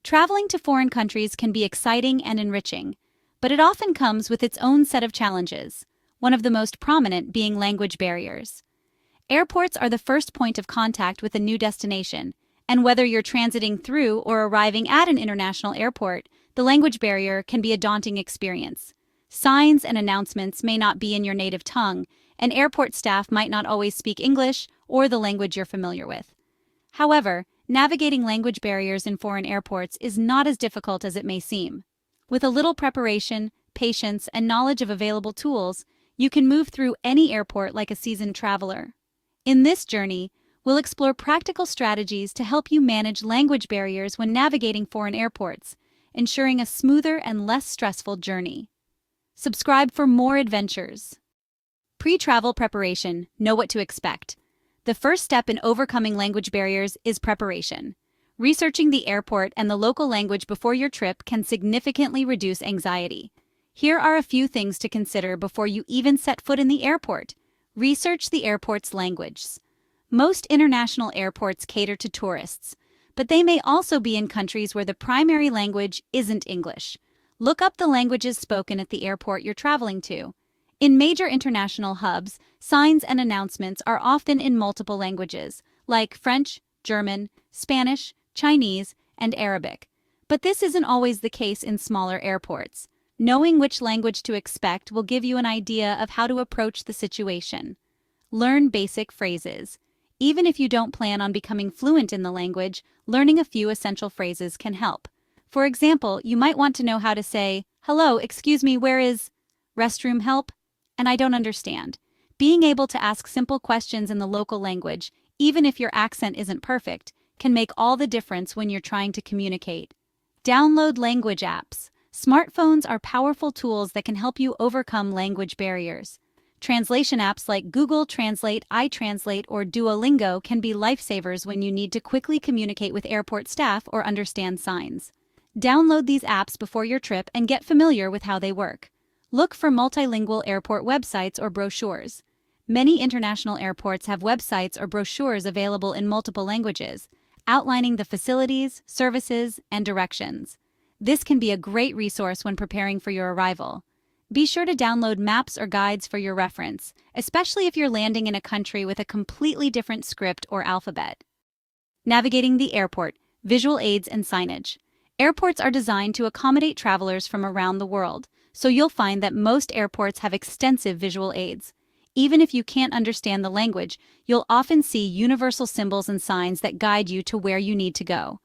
Traveling to foreign countries can be exciting and enriching, but it often comes with its own set of challenges, one of the most prominent being language barriers. Airports are the first point of contact with a new destination, and whether you're transiting through or arriving at an international airport, the language barrier can be a daunting experience. Signs and announcements may not be in your native tongue, and airport staff might not always speak English or the language you're familiar with. However, navigating language barriers in foreign airports is not as difficult as it may seem. With a little preparation, patience, and knowledge of available tools, you can move through any airport like a seasoned traveler. In this journey, we'll explore practical strategies to help you manage language barriers when navigating foreign airports, ensuring a smoother and less stressful journey. Subscribe for more adventures. Pre-travel preparation. Know what to expect. The first step in overcoming language barriers is preparation. Researching the airport and the local language before your trip can significantly reduce anxiety. Here are a few things to consider before you even set foot in the airport. Research the airport's languages. Most international airports cater to tourists, but they may also be in countries where the primary language isn't English. Look up the languages spoken at the airport you're traveling to. In major international hubs, signs and announcements are often in multiple languages, like French, German, Spanish, Chinese, and Arabic. But this isn't always the case in smaller airports. Knowing which language to expect will give you an idea of how to approach the situation. Learn basic phrases. Even if you don't plan on becoming fluent in the language, learning a few essential phrases can help. For example, you might want to know how to say, "Hello, excuse me, where is restroom help? And I don't understand." Being able to ask simple questions in the local language, even if your accent isn't perfect, can make all the difference when you're trying to communicate. Download language apps. Smartphones are powerful tools that can help you overcome language barriers. Translation apps like Google Translate, iTranslate, or Duolingo can be lifesavers when you need to quickly communicate with airport staff or understand signs. Download these apps before your trip and get familiar with how they work. Look for multilingual airport websites or brochures. Many international airports have websites or brochures available in multiple languages, outlining the facilities, services, and directions. This can be a great resource when preparing for your arrival. Be sure to download maps or guides for your reference, especially if you're landing in a country with a completely different script or alphabet. Navigating the airport, visual aids and signage. Airports are designed to accommodate travelers from around the world, so you'll find that most airports have extensive visual aids. Even if you can't understand the language, you'll often see universal symbols and signs that guide you to where you need to go.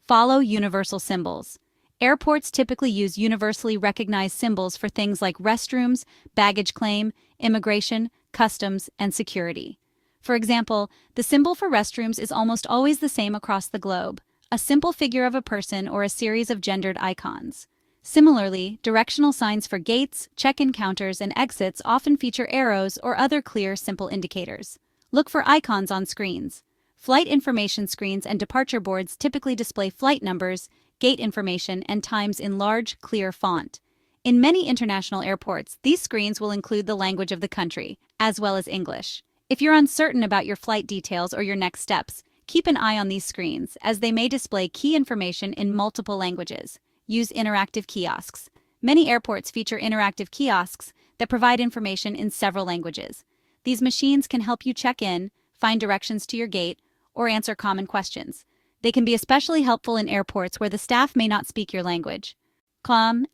Follow universal symbols. Airports typically use universally recognized symbols for things like restrooms, baggage claim, immigration, customs, and security. For example, the symbol for restrooms is almost always the same across the globe, a simple figure of a person or a series of gendered icons. Similarly, directional signs for gates, check-in counters, and exits often feature arrows or other clear, simple indicators. Look for icons on screens. Flight information screens and departure boards typically display flight numbers, gate information, and times in large, clear font. In many international airports, these screens will include the language of the country, as well as English. If you're uncertain about your flight details or your next steps, keep an eye on these screens, as they may display key information in multiple languages. Use interactive kiosks. Many airports feature interactive kiosks that provide information in several languages. These machines can help you check in, find directions to your gate, or answer common questions. They can be especially helpful in airports where the staff may not speak your language.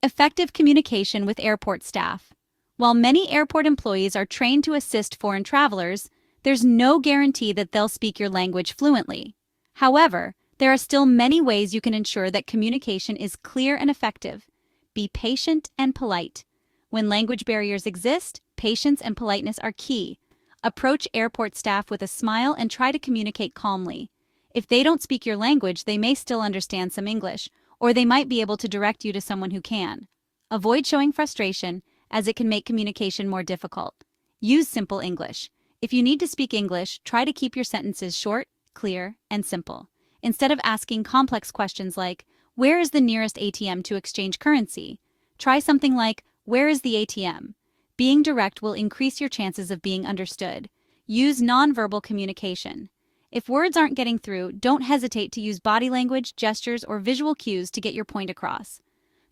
Effective communication with airport staff. While many airport employees are trained to assist foreign travelers, there's no guarantee that they'll speak your language fluently. However, there are still many ways you can ensure that communication is clear and effective. Be patient and polite. When language barriers exist, patience and politeness are key. Approach airport staff with a smile and try to communicate calmly. If they don't speak your language, they may still understand some English, or they might be able to direct you to someone who can. Avoid showing frustration, as it can make communication more difficult. Use simple English. If you need to speak English, try to keep your sentences short, clear, and simple. Instead of asking complex questions like, "Where is the nearest ATM to exchange currency?" Try something like, "Where is the ATM?" Being direct will increase your chances of being understood. Use nonverbal communication. If words aren't getting through, don't hesitate to use body language, gestures, or visual cues to get your point across.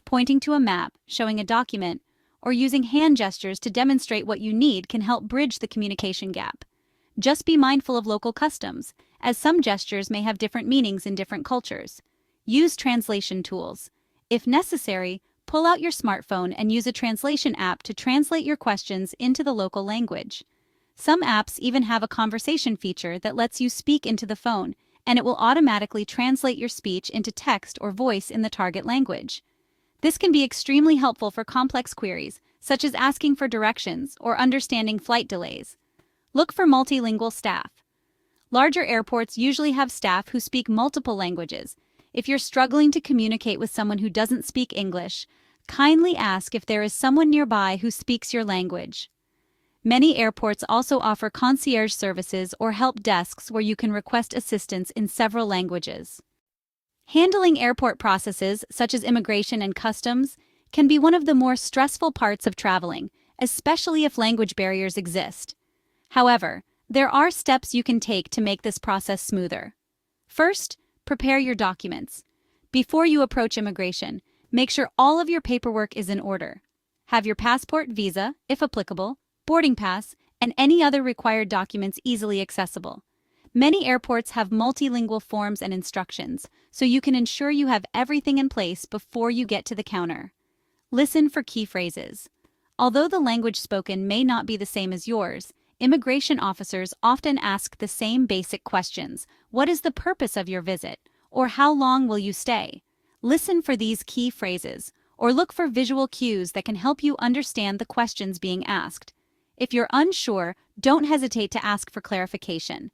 Pointing to a map, showing a document, or using hand gestures to demonstrate what you need can help bridge the communication gap. Just be mindful of local customs, as some gestures may have different meanings in different cultures. Use translation tools. If necessary, pull out your smartphone and use a translation app to translate your questions into the local language. Some apps even have a conversation feature that lets you speak into the phone, and it will automatically translate your speech into text or voice in the target language. This can be extremely helpful for complex queries, such as asking for directions or understanding flight delays. Look for multilingual staff. Larger airports usually have staff who speak multiple languages. If you're struggling to communicate with someone who doesn't speak English, kindly ask if there is someone nearby who speaks your language. Many airports also offer concierge services or help desks where you can request assistance in several languages. Handling airport processes, such as immigration and customs, can be one of the more stressful parts of traveling, especially if language barriers exist. However, there are steps you can take to make this process smoother. First, prepare your documents. Before you approach immigration, make sure all of your paperwork is in order. Have your passport, visa, if applicable, boarding pass, and any other required documents easily accessible. Many airports have multilingual forms and instructions, so you can ensure you have everything in place before you get to the counter. Listen for key phrases. Although the language spoken may not be the same as yours, immigration officers often ask the same basic questions. What is the purpose of your visit? Or how long will you stay? Listen for these key phrases, or look for visual cues that can help you understand the questions being asked. If you're unsure, don't hesitate to ask for clarification.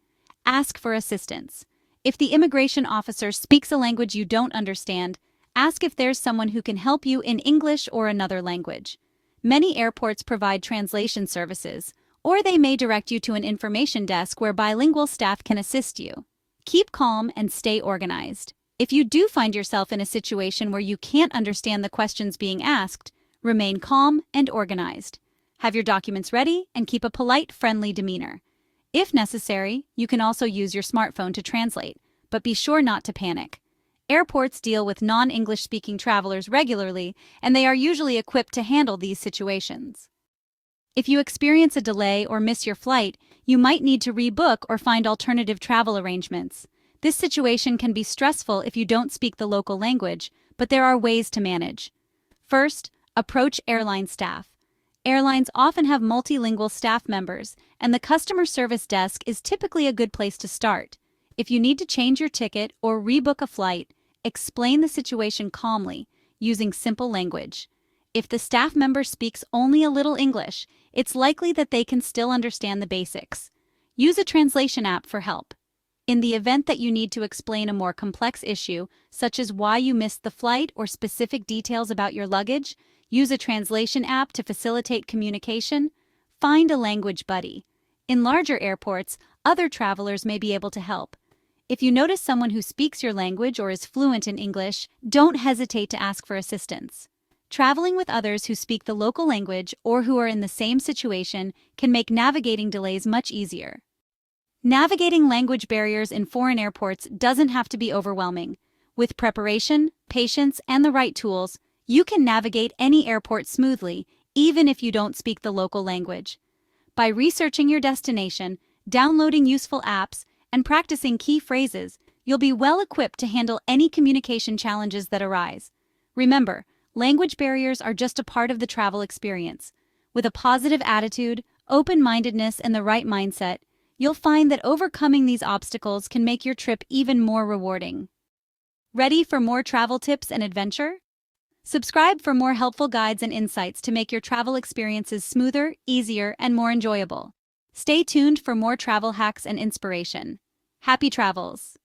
Ask for assistance. If the immigration officer speaks a language you don't understand, ask if there's someone who can help you in English or another language. Many airports provide translation services, or they may direct you to an information desk where bilingual staff can assist you. Keep calm and stay organized. If you do find yourself in a situation where you can't understand the questions being asked, remain calm and organized. Have your documents ready and keep a polite, friendly demeanor. If necessary, you can also use your smartphone to translate, but be sure not to panic. Airports deal with non-English speaking travelers regularly, and they are usually equipped to handle these situations. If you experience a delay or miss your flight, you might need to rebook or find alternative travel arrangements. This situation can be stressful if you don't speak the local language, but there are ways to manage. First, approach airline staff. Airlines often have multilingual staff members, and the customer service desk is typically a good place to start. If you need to change your ticket or rebook a flight, explain the situation calmly, using simple language. If the staff member speaks only a little English, it's likely that they can still understand the basics. Use a translation app for help. In the event that you need to explain a more complex issue, such as why you missed the flight or specific details about your luggage, use a translation app to facilitate communication. Find a language buddy. In larger airports, other travelers may be able to help. If you notice someone who speaks your language or is fluent in English, don't hesitate to ask for assistance. Traveling with others who speak the local language or who are in the same situation can make navigating delays much easier. Navigating language barriers in foreign airports doesn't have to be overwhelming. With preparation, patience, and the right tools, you can navigate any airport smoothly, even if you don't speak the local language. By researching your destination, downloading useful apps, and practicing key phrases, you'll be well equipped to handle any communication challenges that arise. Remember, language barriers are just a part of the travel experience. With a positive attitude, open-mindedness, and the right mindset, you'll find that overcoming these obstacles can make your trip even more rewarding. Ready for more travel tips and adventure? Subscribe for more helpful guides and insights to make your travel experiences smoother, easier, and more enjoyable. Stay tuned for more travel hacks and inspiration. Happy travels!